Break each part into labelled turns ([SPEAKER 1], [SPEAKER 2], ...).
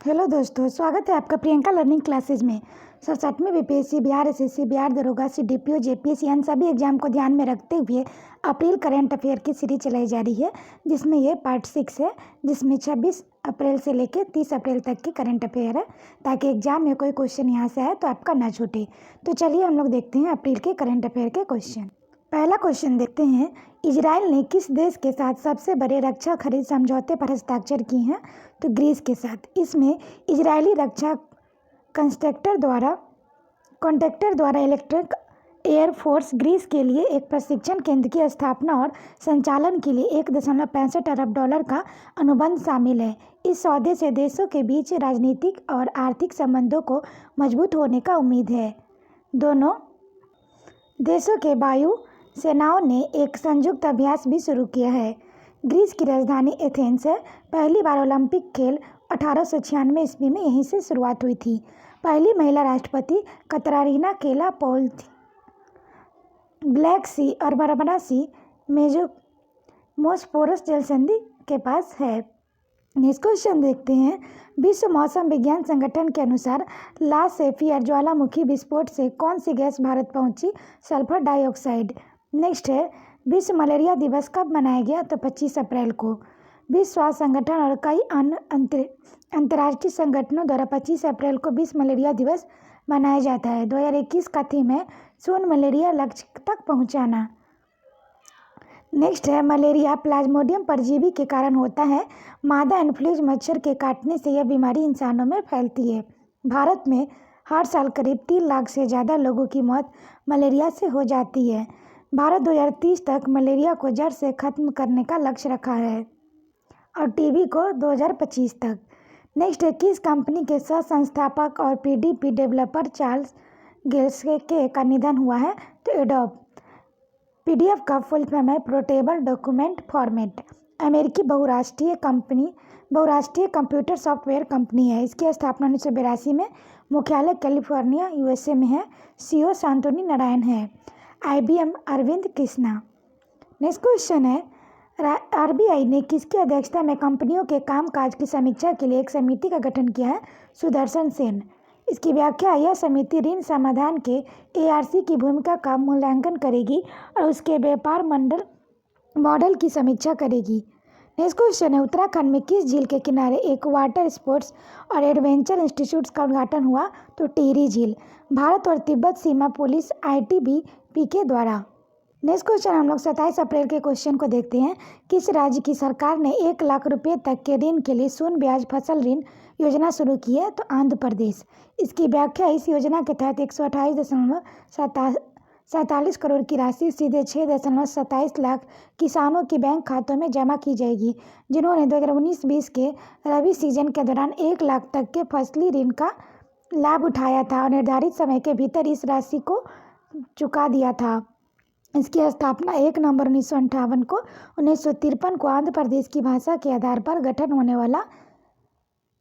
[SPEAKER 1] Hello दोस्तों, स्वागत है आपका प्रियंका लर्निंग क्लासेज में। 67वीं बीपीएससी, बिहार एसएससी, बिहार दरोगा, सीडीपीओ, जेपीएससी इन सभी एग्जाम को ध्यान में रखते हुए अप्रैल करंट अफेयर की सीरीज चलाई जा रही है, जिसमें ये पार्ट 6 है, जिसमें 26 अप्रैल से लेकर 30 अप्रैल तक की करंट अफेयर है, ताकि एग्जाम में कोई क्वेश्चन यहाँ से आए तो आपका ना छूटे। तो चलिए हम लोग देखते हैं अप्रैल के करंट अफेयर के क्वेश्चन। पहला क्वेश्चन देखते हैं, इजराइल ने किस देश के साथ सबसे बड़े रक्षा खरीद समझौते पर हस्ताक्षर किए हैं? तो ग्रीस के साथ। इसमें इजरायली रक्षा कॉन्ट्रैक्टर द्वारा इलेक्ट्रिक एयर फोर्स ग्रीस के लिए एक प्रशिक्षण केंद्र की स्थापना और संचालन के लिए $1.65 अरब का अनुबंध शामिल है। इस सौदे से देशों के बीच राजनीतिक और आर्थिक संबंधों को मजबूत होने का उम्मीद है। दोनों देशों के वायु सेनाओं ने एक संयुक्त अभ्यास भी शुरू किया है। ग्रीस की राजधानी एथेंस है। पहली बार ओलंपिक खेल 1896 ईस्वी में यहीं से शुरुआत हुई थी। पहली महिला राष्ट्रपति कतरारीना केला पौल थी। ब्लैक सी और बरबरा सी मोस्पोरस जलसंधि के पास है। नेक्स्ट क्वेश्चन देखते हैं, विश्व मौसम विज्ञान संगठन के अनुसार ला सेफियर ज्वालामुखी विस्फोट से कौन सी गैस भारत पहुंची? Sulphur dioxide. नेक्स्ट है, विश्व मलेरिया दिवस कब मनाया गया? तो 25 अप्रैल को। विश्व स्वास्थ्य संगठन और कई अन्य अंतर्राष्ट्रीय संगठनों द्वारा 25 अप्रैल को विश्व मलेरिया दिवस मनाया जाता है। 2021 का थीम है शून्य मलेरिया लक्ष्य तक पहुंचाना। नेक्स्ट है, मलेरिया प्लाज्मोडियम परजीवी के कारण होता है। मादा एनफ्लूएंजा मच्छर के काटने से यह बीमारी इंसानों में फैलती है। भारत में हर साल करीब 3 लाख से ज़्यादा लोगों की मौत मलेरिया से हो जाती है। भारत 2030 तक मलेरिया को जड़ से खत्म करने का लक्ष्य रखा है और टीबी को 2025 तक। नेक्स्ट है, किस कंपनी के सह संस्थापक और पीडीपी डेवलपर चार्ल्स गेल्स्के का निधन हुआ है? तो एडोब। पीडीएफ का फुल फॉर्म है पोर्टेबल डॉक्यूमेंट फॉर्मेट। अमेरिकी बहुराष्ट्रीय कंप्यूटर सॉफ्टवेयर कंपनी है। इसकी स्थापना 1982 में। मुख्यालय कैलिफोर्निया यूएसए में है। सीईओ शांतनु नारायण है। IBM Arvind Krishna. Next question है, आरबीआई ने किसकी अध्यक्षता में कंपनियों के कामकाज की समीक्षा के लिए एक समिति का गठन किया है? सुदर्शन सेन। इसकी व्याख्या, यह समिति ऋण समाधान के एआरसी की भूमिका का मूल्यांकन करेगी और उसके व्यापार मॉडल की समीक्षा करेगी। नेक्स्ट क्वेश्चन है, उत्तराखंड में किस झील के किनारे एक वाटर स्पोर्ट्स और एडवेंचर इंस्टीट्यूट का उद्घाटन हुआ? तो टिहरी झील। भारत और तिब्बत सीमा पुलिस आईटीबीपी के द्वारा। नेक्स्ट क्वेश्चन हम लोग 27 अप्रैल के क्वेश्चन को देखते हैं, किस राज्य की सरकार ने 1 लाख रुपए तक के ऋण के लिए शून्य ब्याज फसल ऋण योजना शुरू की है? तो आंध्र प्रदेश। इसकी व्याख्या, इस योजना के तहत 128.47 करोड़ की राशि सीधे 6.27 लाख किसानों के बैंक खातों में जमा की जाएगी, जिन्होंने 2019-20 के रबी सीजन के दौरान 1 लाख तक के फसली ऋण का लाभ उठाया था और निर्धारित समय के भीतर इस राशि को चुका दिया था। इसकी स्थापना 1 नवंबर 1958 को 1953 को आंध्र प्रदेश की भाषा के आधार पर गठन होने वाला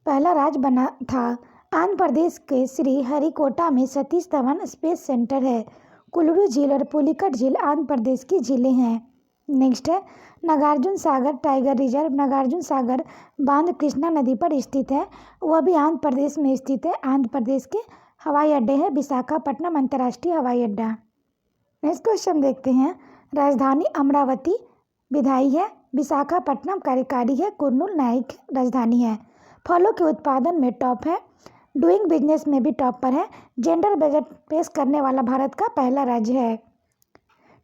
[SPEAKER 1] पहला राज्य बना था। आंध्र प्रदेश के श्री हरिकोटा में सतीश धवन स्पेस सेंटर है। कुल्लू झील और पुलिकट झील आंध्र प्रदेश की झीलें हैं। नेक्स्ट है, नागार्जुन सागर टाइगर रिजर्व। नागार्जुन सागर बांध कृष्णा नदी पर स्थित है, वह भी आंध्र प्रदेश में स्थित है। आंध्र प्रदेश के हवाई अड्डे हैं विशाखापट्टनम अंतर्राष्ट्रीय हवाई अड्डा। नेक्स्ट क्वेश्चन देखते हैं, राजधानी अमरावती विधायी है। विशाखापट्टनम कार्यकारी है। कुर्नूल न्यायिक राजधानी है। फलों के उत्पादन में टॉप है। डूइंग बिजनेस में भी टॉप पर है। जेंडर बजट पेश करने वाला भारत का पहला राज्य है।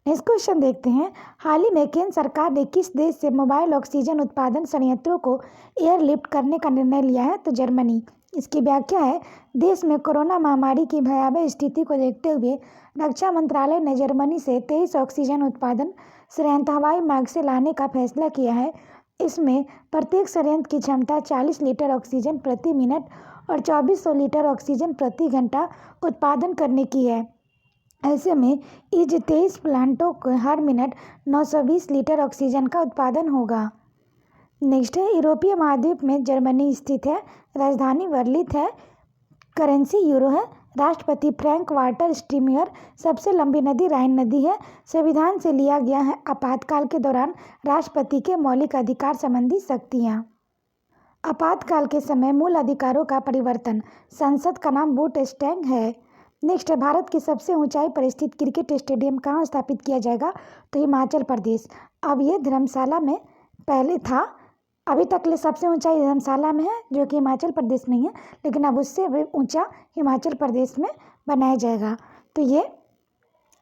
[SPEAKER 1] नेक्स्ट क्वेश्चन देखते हैं, हाल ही में केंद्र सरकार ने किस देश से मोबाइल ऑक्सीजन उत्पादन संयंत्रों को एयरलिफ्ट करने का निर्णय लिया है? तो जर्मनी। इसकी व्याख्या है, देश में कोरोना महामारी की भयावह स्थिति को देखते हुए रक्षा मंत्रालय ने जर्मनी से 23 ऑक्सीजन उत्पादन संयंत्र हवाई मार्ग से लाने का फैसला किया है। इसमें प्रत्येक संयंत्र की क्षमता 40 लीटर ऑक्सीजन प्रति मिनट और 2400 लीटर ऑक्सीजन प्रति घंटा उत्पादन करने की है। ऐसे में इस 23 प्लांटों को हर मिनट 920 लीटर ऑक्सीजन का उत्पादन होगा। नेक्स्ट है, यूरोपीय महाद्वीप में जर्मनी स्थित है। राजधानी बर्लिन है। करेंसी यूरो है। राष्ट्रपति फ्रैंक वाल्टर स्टीमयर। सबसे लंबी नदी राइन नदी है। संविधान से लिया गया है आपातकाल के दौरान राष्ट्रपति के मौलिक अधिकार संबंधी शक्तियाँ। आपातकाल के समय मूल अधिकारों का परिवर्तन। संसद का नाम बूट स्टैंग है। नेक्स्ट है, भारत की सबसे ऊंचाई पर स्थित क्रिकेट स्टेडियम कहाँ स्थापित किया जाएगा? तो हिमाचल प्रदेश। अब ये धर्मशाला में पहले था। अभी तक ले सबसे ऊंचाई धर्मशाला में है, जो कि हिमाचल प्रदेश में ही है, लेकिन अब उससे भी ऊंचा हिमाचल प्रदेश में बनाया जाएगा। तो ये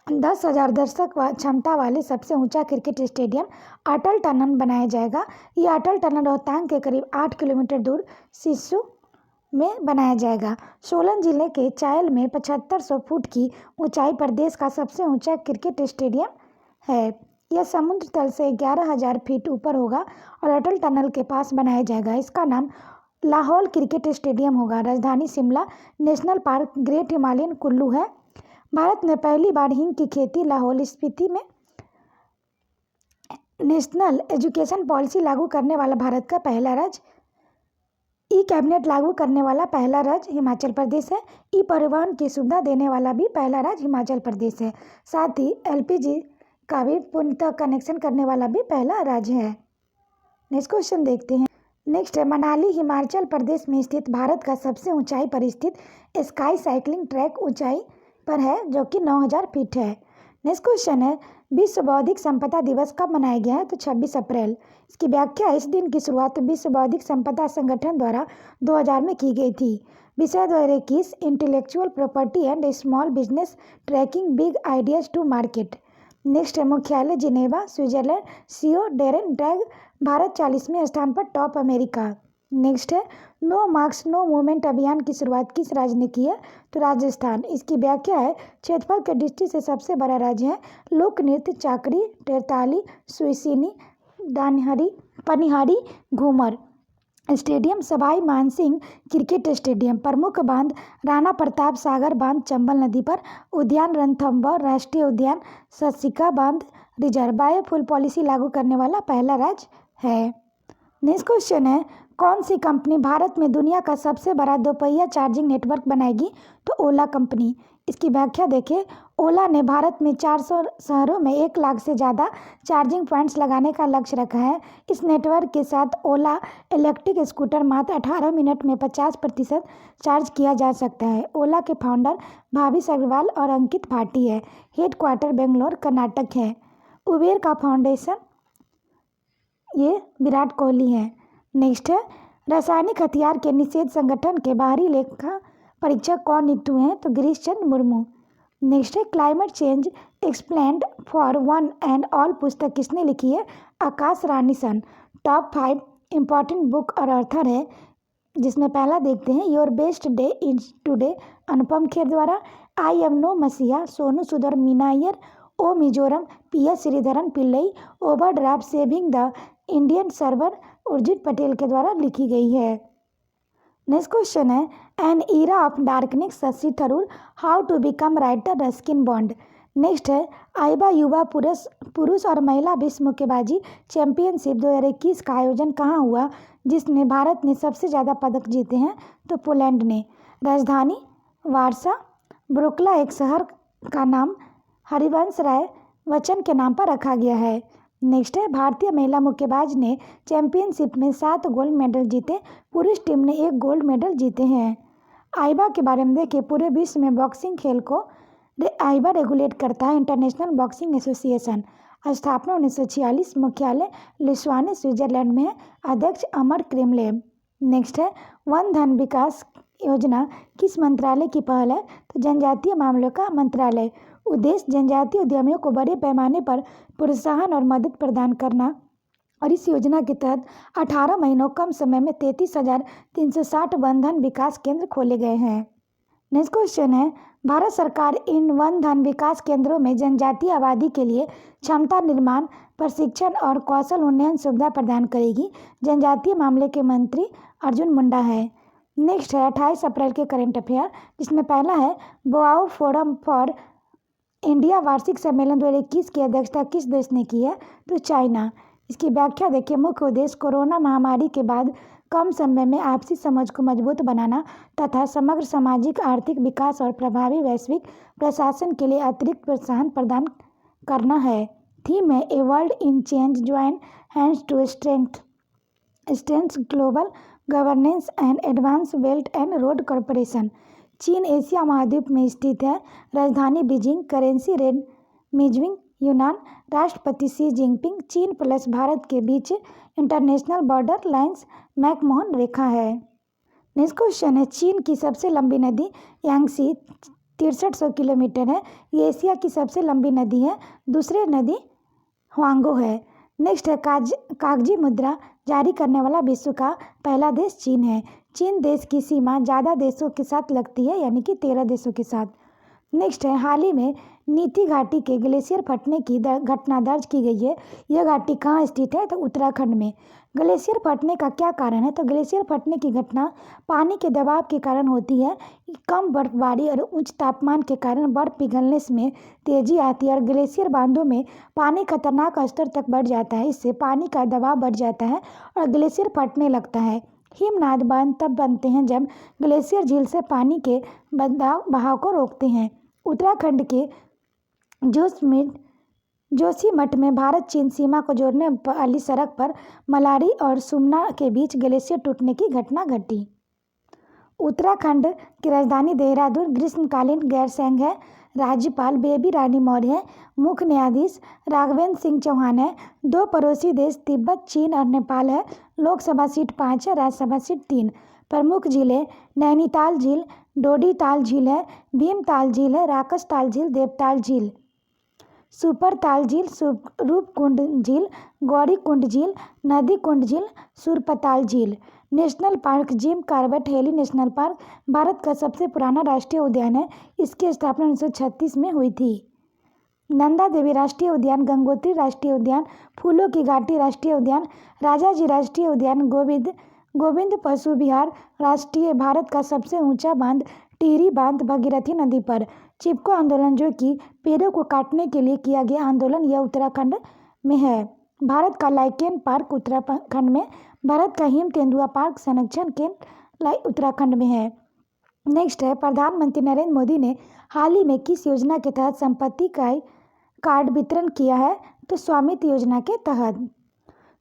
[SPEAKER 1] 10,000 दर्शक क्षमता वाले सबसे ऊंचा क्रिकेट स्टेडियम अटल टनल बनाया जाएगा। ये अटल टनल रोहतांग के करीब 8 किलोमीटर दूर सिस्सू में बनाया जाएगा। सोलन जिले के चायल में 7500 फुट की ऊंचाई पर देश का सबसे ऊंचा क्रिकेट स्टेडियम है। यह समुद्र तल से 11,000 फीट ऊपर होगा और अटल टनल के पास बनाया जाएगा। इसका नाम लाहौल क्रिकेट स्टेडियम होगा। राजधानी Shimla, national park great Himalayan Kullu है। भारत ने पहली बार हींग की खेती लाहौल स्पीति में नेशनल एजुकेशन पॉलिसी लागू करने वाला भारत का पहला राज्य। ई कैबिनेट लागू करने वाला पहला राज्य हिमाचल प्रदेश है। ई परिवहन की सुविधा देने वाला भी पहला राज्य हिमाचल प्रदेश है। साथ ही एलपीजी का भी पूर्णतः कनेक्शन करने वाला भी पहला राज्य है। नेक्स्ट क्वेश्चन देखते हैं। नेक्स्ट है, मनाली हिमाचल प्रदेश में स्थित भारत का सबसे ऊंचाई पर स्थित स्काई साइकिलिंग ट्रैक ऊंचाई पर है, जो कि 9,000 फीट है। नेक्स्ट क्वेश्चन है, विश्व बौद्धिक संपदा दिवस कब मनाया गया है? तो 26 अप्रैल। इसकी व्याख्या, इस दिन की शुरुआत विश्व बौद्धिक संपदा संगठन द्वारा 2000 में की गई थी। विषय 2021 intellectual property and small business tracking big ideas to market. Next है, मुख्यालय Geneva, Switzerland. CEO Daren Tang, Bharat 40वें स्थान पर, टॉप अमेरिका। नेक्स्ट है, नो मार्क्स नो मूवमेंट अभियान की शुरुआत किस राज्य ने की है? तो राजस्थान। इसकी व्याख्या है, क्षेत्रफल के दृष्टि से सबसे बड़ा राज्य है। लोक नृत्य Chakri, Terahtali, Suisini, Danhari, Panihari, Ghoomar. Stadium Sawai Mansingh cricket stadium. प्रमुख बांध राणा प्रताप सागर बांध चंबल नदी पर। उद्यान रणथंभौर राष्ट्रीय उद्यान। सतसिका बांध रिजर्व। बायोफ्यूल पॉलिसी लागू करने वाला पहला राज्य है। नेक्स्ट क्वेश्चन है, कौन सी कंपनी भारत में दुनिया का सबसे बड़ा दोपहिया चार्जिंग नेटवर्क बनाएगी? तो ओला कंपनी। इसकी व्याख्या देखिए, ओला ने भारत में 400 शहरों में 1 लाख से ज़्यादा चार्जिंग पॉइंट्स लगाने का लक्ष्य रखा है। इस नेटवर्क के साथ ओला इलेक्ट्रिक स्कूटर मात्र 18 मिनट में 50% चार्ज किया जा सकता है। ओला के फाउंडर भाविश अग्रवाल और अंकित भाटी है। हेडक्वार्टर बेंगलोर कर्नाटक है। उबेर का फाउंडेशन ये विराट कोहली है। नेक्स्ट है, रासायनिक हथियार के निषेध संगठन के बाहरी लेखा परीक्षक कौन नियुक्त हुए हैं? तो गिरीश चंद्र मुर्मू। नेक्स्ट है, climate change explained for one and all पुस्तक किसने लिखी है? Akash Ranison. Top 5 important book और ऑथर है, जिसमें पहला देखते हैं, your best day is today, Anupam Kher द्वारा। I am no messiah, Sonu Sood और Meena Iyer. Oh Mizoram, P S. Sreedharan Pillai. Overdraft saving the Indian saver, Urjit Patel के द्वारा लिखी गई है। नेक्स्ट क्वेश्चन है, an era of darkness Shashi Tharoor, how to become writer Ruskin Bond. Next है, आइबा युवा पुरुष और महिला विश्व मुक्केबाजी चैंपियनशिप 2021 का आयोजन कहाँ हुआ, जिसमें भारत ने सबसे ज़्यादा पदक जीते हैं? तो पोलैंड ने। राजधानी वारसा। ब्रुकला एक शहर का नाम हरिवंश राय बच्चन के नाम पर रखा गया है। नेक्स्ट है, भारतीय महिला मुक्केबाज ने चैंपियनशिप में 7 गोल्ड मेडल जीते। पुरुष टीम ने 1 गोल्ड मेडल जीते हैं। आइबा के बारे में देखें, पूरे विश्व में बॉक्सिंग खेल को आइबा रेगुलेट करता है, इंटरनेशनल बॉक्सिंग एसोसिएशन। स्थापना 1946। मुख्यालय लिस्वाने स्विट्जरलैंड में है। अध्यक्ष अमर क्रेमलेव। नेक्स्ट है, वन धन विकास योजना किस मंत्रालय की पहल है? तो जनजातीय मामलों का मंत्रालय। उद्देश्य जनजातीय उद्यमियों को बड़े पैमाने पर प्रोत्साहन और मदद प्रदान करना, और इस योजना के तहत 18 महीनों कम समय में 33,360 वन धन विकास केंद्र खोले गए हैं। नेक्स्ट क्वेश्चन है, भारत सरकार इन वन धन विकास केंद्रों में जनजातीय आबादी के लिए क्षमता निर्माण, प्रशिक्षण और कौशल उन्नयन सुविधा प्रदान करेगी। जनजातीय मामले के मंत्री अर्जुन मुंडा है। नेक्स्ट है, 28 अप्रैल के करंट अफेयर, जिसमें पहला है, बोआओ फोरम फॉर इंडिया वार्षिक सम्मेलन 2021 की अध्यक्षता किस देश ने की है? तो चाइना। इसकी व्याख्या देखिए, मुख्य उद्देश्य कोरोना महामारी के बाद कम समय में आपसी समझ को मजबूत बनाना तथा समग्र सामाजिक आर्थिक विकास और प्रभावी वैश्विक प्रशासन के लिए अतिरिक्त प्रोत्साहन प्रदान करना है। थीम है, a world in change, join hands to strength global governance and advance belt and road corporation. Cheen Asia महाद्वीप में स्थित है। राजधानी बीजिंग। करेंसी रेन मिंजिंग यूनान। राष्ट्रपति शी जिनपिंग। चीन प्लस भारत के बीच इंटरनेशनल बॉर्डर लाइन्स मैकमोहन रेखा है। नेक्स्ट क्वेश्चन है, चीन की सबसे लंबी नदी यांगसी 6300 किलोमीटर है। ये एशिया की सबसे लंबी नदी है। दूसरी नदी हुआंगो है। नेक्स्ट है, कागजी मुद्रा जारी करने वाला विश्व का पहला देश चीन है। चीन देश की सीमा ज़्यादा देशों के साथ लगती है, यानी कि 13 देशों के साथ। नेक्स्ट है, हाल ही में नीति घाटी के ग्लेशियर फटने की घटना दर्ज की गई है। यह घाटी कहाँ स्थित है? तो उत्तराखंड में। ग्लेशियर फटने का क्या कारण है? तो ग्लेशियर फटने की घटना पानी के दबाव के कारण होती है। कम बर्फबारी और उच्च तापमान के कारण बर्फ पिघलने में तेजी आती है और ग्लेशियर बांधों में पानी खतरनाक स्तर तक बढ़ जाता है। इससे पानी का दबाव बढ़ जाता है और ग्लेशियर फटने लगता है। हिमनाद बांध तब बनते हैं जब ग्लेशियर झील से पानी के बहाव को रोकते हैं। उत्तराखंड के जोशीमठ में भारत चीन सीमा को जोड़ने वाली सड़क पर मलारी और सुमना के बीच ग्लेशियर टूटने की घटना घटी। उत्तराखंड की राजधानी देहरादून। ग्रीष्मकालीन गैरसैंण है। राज्यपाल बेबी रानी मौर्य है। मुख्य न्यायाधीश राघवेंद्र सिंह चौहान है। 2 पड़ोसी देश तिब्बत, चीन और नेपाल है। लोकसभा सीट 5 है, राज्यसभा सीट 3। प्रमुख झीलें नैनीताल झील, डोडीताल झील है, भीमताल झील है, राकसताल झील, देवताल झील, सुपरताल झील, रूपकुंड झील, गौरीकुंड झील, नदीकुंड झील, सुरपताल झील। National park Jim Corbett valley national park Bharat का सबसे पुराना राष्ट्रीय उद्यान है। इसकी स्थापना 1936 में हुई थी। नंदा देवी राष्ट्रीय उद्यान, गंगोत्री राष्ट्रीय उद्यान, फूलों की घाटी राष्ट्रीय उद्यान, राजाजी राष्ट्रीय उद्यान, गोविंद पशु विहार राष्ट्रीय। भारत का सबसे ऊंचा बांध टिहरी बांध भगीरथी नदी पर। चिपको आंदोलन, जो कि पेड़ों को काटने के लिए किया गया आंदोलन, यह उत्तराखंड में है। भारत का लाइकेन पार्क उत्तराखंड में। भारत का हिम तेंदुआ पार्क संरक्षण केंद्र उत्तराखंड में है। नेक्स्ट है, प्रधानमंत्री नरेंद्र मोदी ने हाल ही में किस योजना के तहत संपत्ति कार्ड वितरण किया है? तो स्वामित्व योजना के तहत।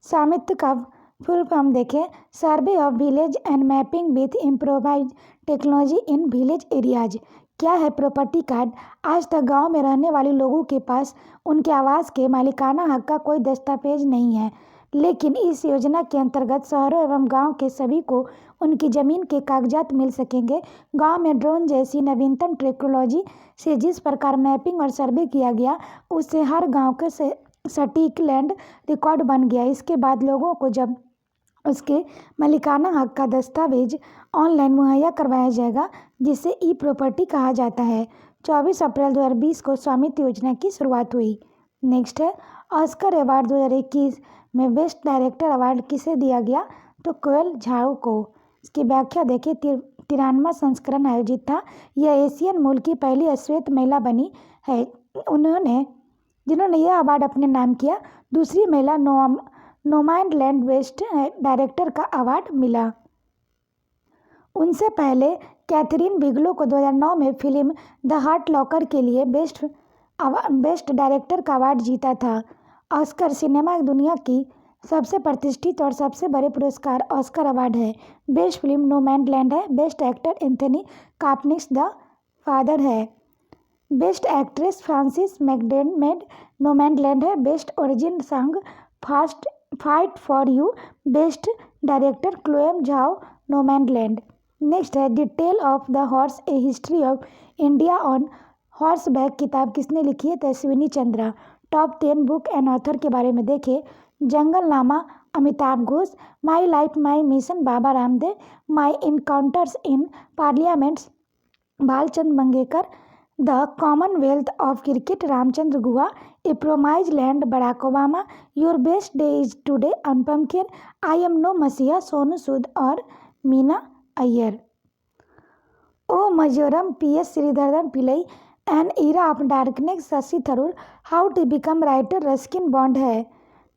[SPEAKER 1] स्वामित्व का फुल फॉर्म देखें, survey of village and mapping with improvise technology in village areas. क्या है प्रॉपर्टी कार्ड? आज तक गांव में रहने वाले लोगों के पास उनके आवास के मालिकाना हक का कोई दस्तावेज नहीं है, लेकिन इस योजना के अंतर्गत शहरों एवं गांव के सभी को उनकी ज़मीन के कागजात मिल सकेंगे। गांव में ड्रोन जैसी नवीनतम टेक्नोलॉजी से जिस प्रकार मैपिंग और सर्वे किया गया, उससे हर गांव के सटीक लैंड रिकॉर्ड बन गया। इसके बाद लोगों को जब उसके मालिकाना हक का दस्तावेज ऑनलाइन मुहैया करवाया जाएगा, जिसे ई प्रॉपर्टी कहा जाता है। 24 अप्रैल 2020 को स्वामित्व योजना की शुरुआत हुई। नेक्स्ट है, ऑस्कर अवार्ड 2021 में बेस्ट डायरेक्टर अवार्ड किसे दिया गया? तो कोयल झाओ को। इसकी व्याख्या देखिए, 93वां संस्करण आयोजित था। यह एशियन मूल की पहली श्वेत महिला बनी है जिन्होंने यह अवार्ड अपने नाम किया। दूसरी महिला नोमैडलैंड बेस्ट डायरेक्टर का अवार्ड मिला। उनसे पहले कैथरीन बिगलो को 2009 में फिल्म द हर्ट लॉकर के लिए बेस्ट डायरेक्टर का अवार्ड जीता था। ऑस्कर सिनेमा दुनिया की सबसे प्रतिष्ठित और सबसे बड़े पुरस्कार ऑस्कर अवार्ड है। बेस्ट फिल्म नोमैडलैंड है। Best actor Anthony Hopkins the father है। Best actress Frances McDormand Nomadland है। Best original song fight for you. Best director क्लोएम झाओ नोमैडलैंड। नेक्स्ट है, detail of the horse a history of India on horseback किताब किसने लिखी है? तो Ashwini Chandra. Top 10 book and author के बारे में देखें, Junglenama Amitabh Ghosh, my life my mission Baba Ramdev, my encounters in parliaments Bhalchand Mungekar, the commonwealth of cricket Ramachandra Guha, a promise land Barack Obama, your best day is today Anupam Kher, I am no messiah Sonu Sood और Meena Iyer. Oh Mizoram P S. Sreedharan Pillai, an era of darkness Shashi Tharoor, how to become writer Ruskin Bond है।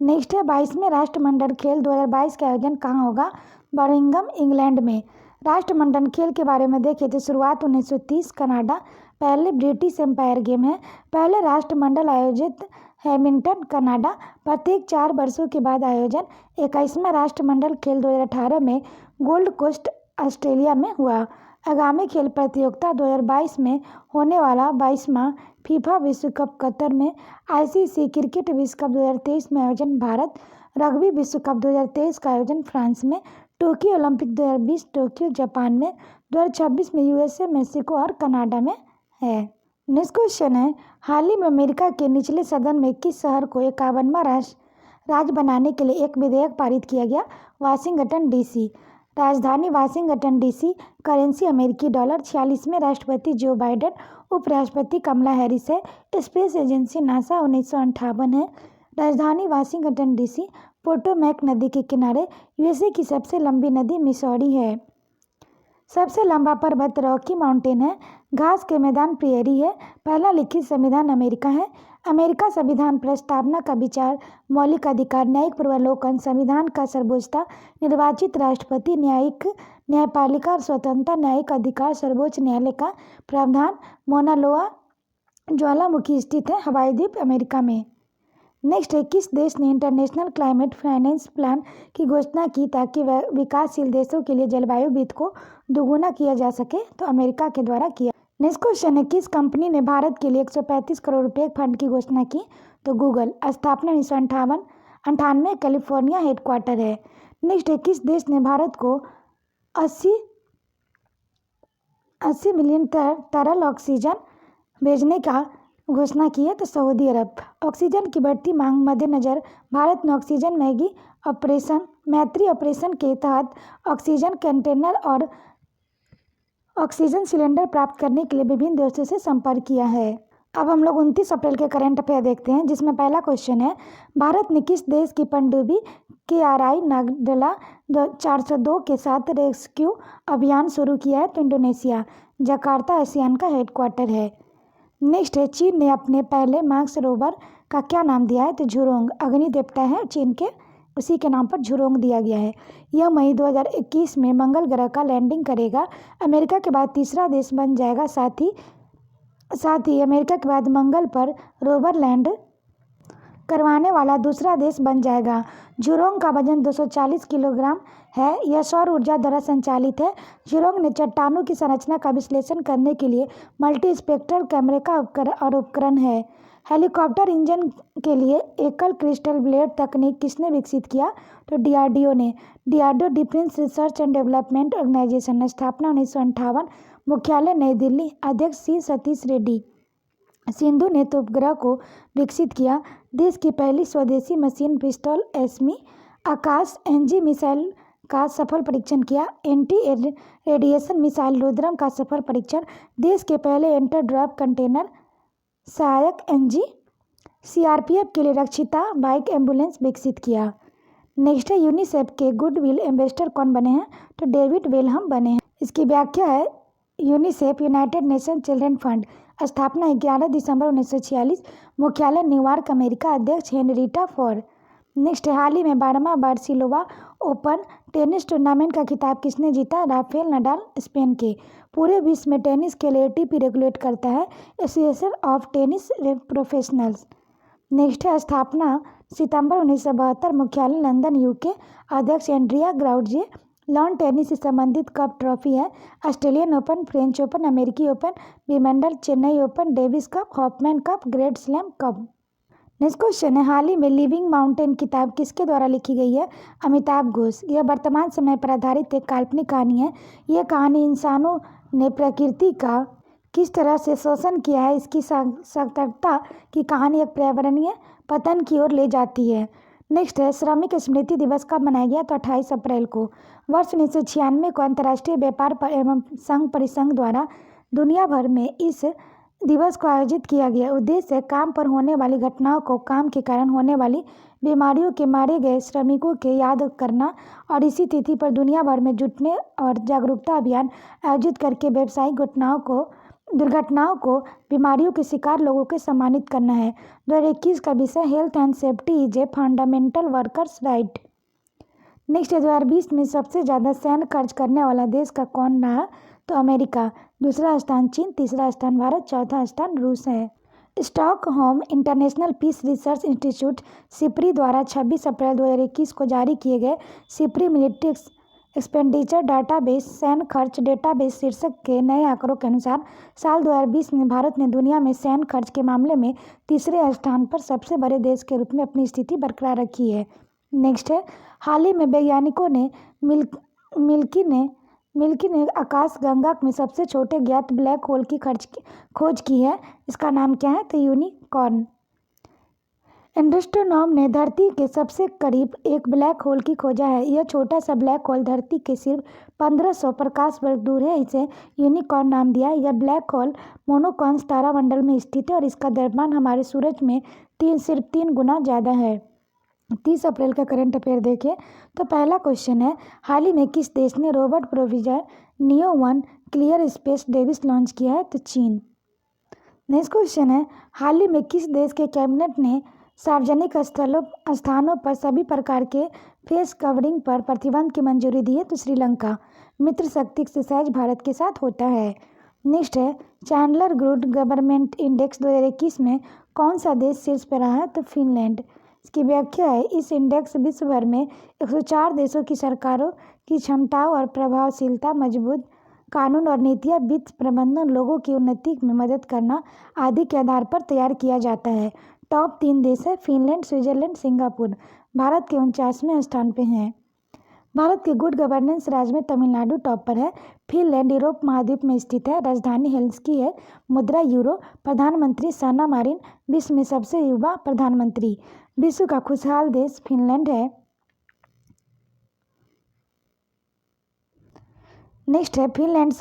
[SPEAKER 1] Next है, 22वें राष्ट्रमंडल खेल 2022 का आयोजन कहाँ होगा? बर्मिंघम इंग्लैंड में। राष्ट्रमंडल खेल के बारे में देखें तो शुरुआत 1930 कनाडा। पहले ब्रिटिश एम्पायर गेम है। पहले राष्ट्रमंडल आयोजित हैमिल्टन कनाडा। प्रत्येक 4 वर्षों के बाद आयोजन। 21वां राष्ट्रमंडल खेल 2018 में गोल्ड कोस्ट ऑस्ट्रेलिया में हुआ। आगामी खेल प्रतियोगिता 2022 में होने वाला 22वां फीफा विश्व कप कतर में, आईसीसी क्रिकेट विश्व कप 2023 में आयोजन भारत, रग्बी विश्व कप 2023 का आयोजन फ्रांस में, टोक्यो ओलंपिक 2020 टोक्यो जापान में, 2026 में यूएसए, मेक्सिको और कनाडा में है। नेक्स्ट क्वेश्चन है, हाल ही में अमेरिका के निचले सदन में किस शहर को 51वां राज्य बनाने के लिए एक विधेयक पारित किया गया? Washington DC. राजधानी वाशिंगटन डीसी। करेंसी अमेरिकी डॉलर। 46वें राष्ट्रपति जो बाइडेन। उपराष्ट्रपति कमला हैरिस है। स्पेस एजेंसी नासा 1958 है। राजधानी वाशिंगटन डीसी। पोटोमैक नदी के किनारे। यूएसए की सबसे लंबी नदी मिसौरी है। सबसे लंबा पर्वत रॉकी माउंटेन है। घास के मैदान प्रेयरी है। पहला लिखित संविधान अमेरिका है। अमेरिका संविधान प्रस्तावना का विचार, मौलिक अधिकार, न्यायिक पूर्वावलोकन, संविधान का सर्वोच्चता, निर्वाचित राष्ट्रपति, न्यायिक न्यायपालिका, स्वतंत्रता, न्यायिक अधिकार, सर्वोच्च न्यायालय का प्रावधान, मोना लोआ ज्वालामुखी स्थित है हवाई द्वीप अमेरिका में। नेक्स्ट है, किस देश ने इंटरनेशनल क्लाइमेट फाइनेंस प्लान की घोषणा की ताकि विकासशील देशों के लिए जलवायु वित्त को दोगुना किया जा सके? तो अमेरिका के द्वारा किया। नेक्स्ट क्वेश्चन है, किस कंपनी ने भारत के लिए 135 करोड़ रुपए फंड की घोषणा की? तो गूगल। स्थापना 1998, कैलिफोर्निया हेडक्वार्टर है। नेक्स्ट है, किस देश ने भारत को 80 मिलियन तरल ऑक्सीजन भेजने का घोषणा की है? तो सऊदी अरब। ऑक्सीजन की बढ़ती मांग मद्देनजर भारत ने ऑक्सीजन मैत्री ऑपरेशन के तहत ऑक्सीजन कंटेनर और ऑक्सीजन सिलेंडर प्राप्त करने के लिए विभिन्न देशों से संपर्क किया है। अब हम लोग 29 अप्रैल के करंट अफेयर देखते हैं, जिसमें पहला क्वेश्चन है, भारत ने किस देश की पनडुब्बी KRI नागडला 402 के साथ रेस्क्यू अभियान शुरू किया है? तो इंडोनेशिया। जकार्ता आसियान का हेडक्वार्टर है। नेक्स्ट है, चीन ने अपने पहले मार्स रोवर का क्या नाम दिया है? तो झुरोंग। अग्नि देवता है चीन के, उसी के नाम पर झुरोंग दिया गया है। यह मई 2021 में मंगल ग्रह का लैंडिंग करेगा। अमेरिका के बाद तीसरा देश बन जाएगा। साथ ही अमेरिका के बाद मंगल पर रोवर लैंड करवाने वाला दूसरा देश बन जाएगा। झुरोंग का वजन 240 किलोग्राम है। यह सौर ऊर्जा द्वारा संचालित है। झुरोंग ने चट्टानों की संरचना का विश्लेषण करने के लिए मल्टी स्पेक्ट्रल कैमरे का उपकरण है। हेलीकॉप्टर इंजन के लिए एकल क्रिस्टल ब्लेड तकनीक किसने विकसित किया? तो DRDO ने। DRDO defence research and development organisation. स्थापना 1958, मुख्यालय नई दिल्ली। अध्यक्ष C सतीश रेड्डी। सिंधु ने तो उपग्रह को विकसित किया। देश की पहली स्वदेशी मशीन पिस्टल एस्मी। आकाश NG मिसाइल का सफल परीक्षण किया। एंटी रेडिएशन मिसाइल रुद्रम का सफल परीक्षण। देश के पहले एंटर ड्रॉप कंटेनर सहायक NG। CRPF के लिए रक्षिता बाइक एम्बुलेंस विकसित किया। नेक्स्ट है, यूनिसेफ के गुडविल एम्बेसडर कौन बने हैं? तो डेविड वेलहम बने हैं। इसकी व्याख्या है, UNICEF United nation children fund. स्थापना 11 दिसंबर 1946, मुख्यालय न्यूयॉर्क अमेरिका। अध्यक्ष हेनरिटा फॉर। नेक्स्ट है, हाल ही में 12वां बार्सिलोना ओपन टेनिस टूर्नामेंट का खिताब किसने जीता? राफेल नडाल स्पेन के। पूरे विश्व में टेनिस के लिए ATP रेगुलेट करता है, association of tennis professionals. Next है, स्थापना सितंबर 1972, मुख्यालय लंदन UK। अध्यक्ष एंड्रिया ग्राउडजे। लॉन टेनिस से संबंधित कप ट्रॉफी है। ऑस्ट्रेलियन ओपन, फ्रेंच ओपन, अमेरिकी Open, Wimbledon, Chennai Open, Davis Cup, Hopman Cup, Grand Slam Cup. Next question है, हाल ही में लिविंग माउंटेन किताब किसके द्वारा लिखी गई है? अमिताभ घोष। यह वर्तमान समय पर आधारित एक काल्पनिक कहानी है। यह कहानी इंसानों ने प्रकृति का किस तरह से शोषण किया है, इसकी सतर्कता की कहानी एक पर्यावरणीय पतन की ओर ले जाती है। नेक्स्ट है, श्रमिक स्मृति दिवस कब मनाया गया? तो 28 अप्रैल को। वर्ष 1996 को अंतर्राष्ट्रीय व्यापार एवं संघ परिसंघ द्वारा दुनिया भर में इस दिवस को आयोजित किया गया। उद्देश्य है काम पर होने वाली घटनाओं को, काम के कारण होने वाली बीमारियों के मारे गए श्रमिकों के याद करना और इसी तिथि पर दुनिया भर में जुटने और जागरूकता अभियान आयोजित करके व्यावसायिक दुर्घटनाओं को, बीमारियों के शिकार लोगों को सम्मानित करना है। 2021 का विषय health and safety is a fundamental workers right. Next है, 2020 में सबसे ज़्यादा सैन्य खर्च करने वाला देश का कौन रहा? तो अमेरिका। दूसरा स्थान चीन, तीसरा स्थान भारत, चौथा स्थान रूस है। Stockholm International Peace Research Institute SIPRI द्वारा 26 अप्रैल 2021 को जारी किए गए SIPRI एक्सपेंडिचर डाटाबेस सैन्य खर्च डेटाबेस शीर्षक के नए आंकड़ों के अनुसार साल 2020 में भारत ने दुनिया में सैन्य खर्च के मामले में तीसरे स्थान पर सबसे बड़े देश के रूप में अपनी स्थिति बरकरार रखी है। नेक्स्ट है, हाल ही में वैज्ञानिकों ने मिल्की ने आकाशगंगा में सबसे छोटे ज्ञात ब्लैक होल की खोज की है। इसका नाम क्या है? तो यूनिकॉर्न। एस्ट्रोनॉम ने धरती के सबसे करीब एक ब्लैक होल की खोजा है। यह छोटा सा ब्लैक होल धरती के सिर्फ 1500 प्रकाश वर्ष दूर है। इसे यूनिकॉर्न नाम दिया है। यह ब्लैक होल मोनोकॉन्स तारामंडल में स्थित है और इसका द्रव्यमान हमारे सूरज में सिर्फ 3 गुना ज़्यादा है। 30 अप्रैल का करंट अफेयर देखिए। तो पहला क्वेश्चन है, हाल ही में किस देश ने रोबोट प्रोविजर नियो-1 क्लियर स्पेस डेविस लॉन्च किया है? तो चीन। नेक्स्ट क्वेश्चन है, हाल ही में किस देश के कैबिनेट ने सार्वजनिक स्थानों पर सभी प्रकार के फेस कवरिंग पर प्रतिबंध की मंजूरी दी है? तो श्रीलंका। मित्र शक्ति एक्सरसाइज भारत के साथ होता है। नेक्स्ट है, चैंडलर गुड गवर्नमेंट इंडेक्स 2021 में कौन सा देश शीर्ष पर रहा है? तो फिनलैंड। इसकी व्याख्या है, इस इंडेक्स विश्व भर में 104 देशों की सरकारों की क्षमताओं और प्रभावशीलता, मजबूत कानून और नीतियाँ, वित्त प्रबंधन, लोगों की उन्नति में मदद करना आदि के आधार पर तैयार किया जाता है। टॉप 3 देश है फिनलैंड, स्विट्जरलैंड, सिंगापुर। भारत के 49वें स्थान पे हैं। भारत के गुड गवर्नेंस राज्य में तमिलनाडु टॉप पर है। फिनलैंड यूरोप महाद्वीप में स्थित है। राजधानी हेल्सिंकी है। मुद्रा यूरो। प्रधानमंत्री सन्ना मारिन। विश्व में सबसे युवा प्रधानमंत्री। विश्व का खुशहाल देश फिनलैंड है। नेक्स्ट है, फिनलैंड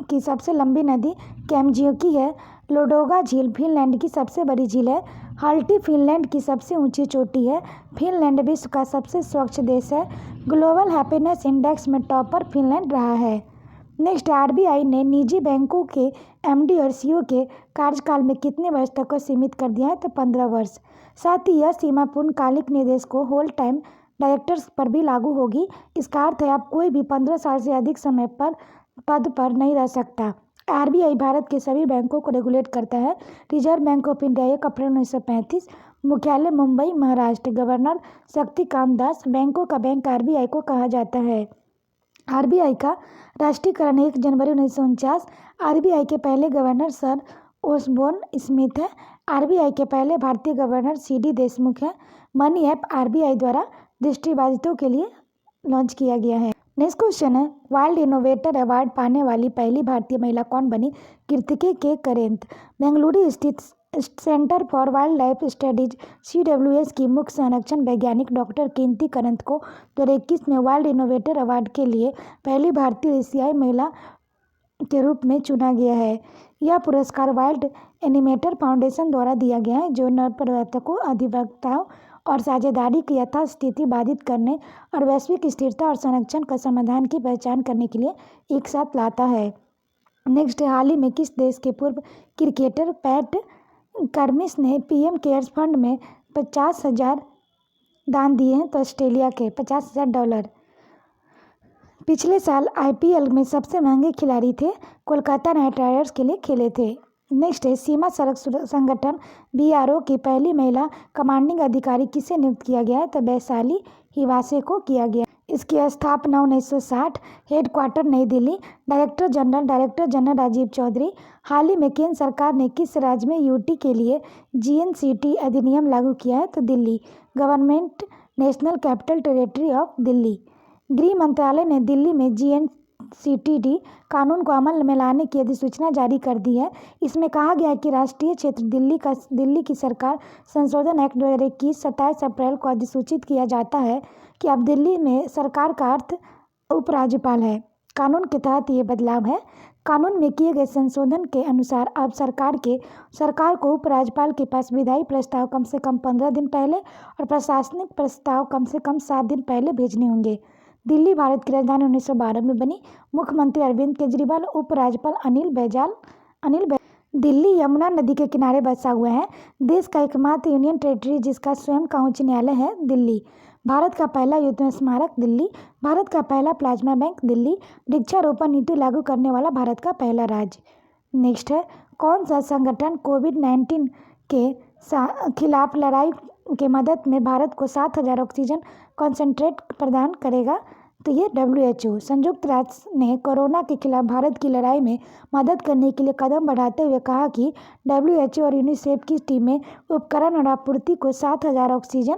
[SPEAKER 1] की सबसे लंबी नदी कैमजियोकी है। लोडोगा झील फिनलैंड की सबसे बड़ी झील है। हाल्टी फिनलैंड की सबसे ऊंची चोटी है। फिनलैंड विश्व का सबसे स्वच्छ देश है। ग्लोबल हैप्पीनेस इंडेक्स में टॉपर फिनलैंड रहा है। नेक्स्ट, आरबीआई ने निजी बैंकों के एमडी और सीईओ के कार्यकाल में कितने वर्ष तक को सीमित कर दिया है? तो 15 वर्ष। साथ ही यह सीमा पूर्णकालिक निदेशकों होल टाइम डायरेक्टर्स पर भी लागू होगी। इसका अर्थ है आप कोई भी 15 साल से अधिक समय पर पद पर नहीं रह सकता। आरबीआई भारत के सभी बैंकों को रेगुलेट करता है। रिजर्व बैंक ऑफ इंडिया 1 अप्रैल 1935। मुख्यालय मुंबई, महाराष्ट्र। गवर्नर शक्तिकांत दास। बैंकों का बैंक आरबीआई को कहा जाता है। आरबीआई का राष्ट्रीयकरण 1 जनवरी 1949। आरबीआई के पहले गवर्नर सर ओसबोर्न स्मिथ है। आरबीआई के पहले भारतीय गवर्नर सीडी देशमुख है। मनी ऐप आरबीआई द्वारा दृष्टिबाधितों के लिए लॉन्च किया गया है। नेक्स्ट क्वेश्चन है, वाइल्ड इनोवेटर अवार्ड पाने वाली पहली भारतीय महिला कौन बनी? कीर्तिके के करेंत। बेंगलुरु स्थित centre for wild life studies CWS की मुख्य संरक्षण वैज्ञानिक डॉक्टर कीर्ति करंत को 2021 में वाइल्ड इनोवेटर अवार्ड के लिए पहली भारतीय एशियाई महिला के रूप में चुना गया है। यह पुरस्कार वाइल्ड एनिमेटर फाउंडेशन द्वारा दिया गया है, जो नवप्रवर्तकों, अधिवक्ताओं और साझेदारी की यथास्थिति बाधित करने और वैश्विक स्थिरता और संरक्षण का समाधान की पहचान करने के लिए एक साथ लाता है। नेक्स्ट, हाल ही में किस देश के पूर्व क्रिकेटर पैट कमिंस ने पीएम केयर्स फंड में 50,000 दान दिए हैं? तो ऑस्ट्रेलिया के $50,000। पिछले साल आईपीएल में सबसे महंगे खिलाड़ी थे। कोलकाता नाइट राइडर्स के लिए खेले थे। नेक्स्ट है, सीमा सड़क संगठन BRO की पहली महिला कमांडिंग अधिकारी किसे नियुक्त किया गया है? तो वैशाली हिवासे को किया गया। इसकी स्थापना 1960। Headquarter New Delhi. Director general Rajiv Chaudhary. हाल ही में केंद्र सरकार ने किस राज्य में यूटी के लिए GNCT अधिनियम लागू किया है? तो Delhi. Government national capital territory of Delhi. गृह मंत्रालय ने दिल्ली में GNCTD कानून को अमल में लाने की अधिसूचना जारी कर दी है। इसमें कहा गया है कि राष्ट्रीय क्षेत्र दिल्ली की सरकार संशोधन एक्ट 2021 27 अप्रैल को अधिसूचित किया जाता है कि अब दिल्ली में सरकार का अर्थ उपराज्यपाल है। कानून के तहत ये बदलाव है। कानून में किए गए संशोधन के अनुसार अब सरकार को उपराज्यपाल के पास विधायी प्रस्ताव कम से कम 15 दिन पहले और प्रशासनिक प्रस्ताव कम से कम 7 दिन पहले भेजने होंगे। दिल्ली भारत की राजधानी 1912 में बनी। मुख्यमंत्री अरविंद केजरीवाल। उपराज्यपाल अनिल बैजल। दिल्ली यमुना नदी के किनारे बसा हुआ है। देश का एकमात्र यूनियन टेरिटरी जिसका स्वयं का उच्च न्यायालय है, दिल्ली। भारत का पहला युद्ध स्मारक, दिल्ली। भारत का पहला प्लाज्मा बैंक, दिल्ली। वृक्षारोपण नीति लागू करने वाला भारत का पहला राज्य। नेक्स्ट है, कौन सा संगठन कोविड-19 के खिलाफ लड़ाई के मदद में भारत को 7,000 ऑक्सीजन कॉन्सेंट्रेट प्रदान करेगा? तो ये WHO संयुक्त राष्ट्र ने कोरोना के खिलाफ भारत की लड़ाई में मदद करने के लिए कदम बढ़ाते हुए कहा कि WHO और यूनिसेफ की टीमें उपकरण और आपूर्ति को 7,000 ऑक्सीजन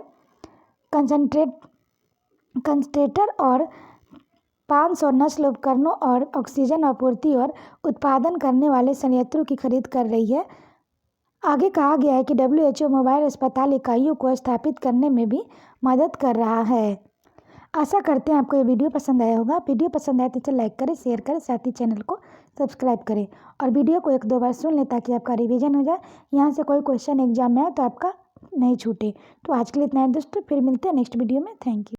[SPEAKER 1] कंसंट्रेटर और 500 नस्ल उपकरणों और ऑक्सीजन आपूर्ति और उत्पादन करने वाले संयंत्रों की खरीद कर रही है। आगे कहा गया है कि WHO मोबाइल अस्पताल इकाइयों को स्थापित करने में भी मदद कर रहा है। आशा करते हैं आपको ये वीडियो पसंद आया होगा। वीडियो पसंद आए तो इसे लाइक करें, शेयर करें, साथ ही चैनल को सब्सक्राइब करें और वीडियो को 1-2 बार सुन लें ताकि आपका रिवीजन हो जाए। यहाँ से कोई क्वेश्चन एग्जाम में आए तो आपका नहीं छूटे। तो आज के लिए इतना है दोस्तों, फिर मिलते हैं नेक्स्ट वीडियो में। Thank you.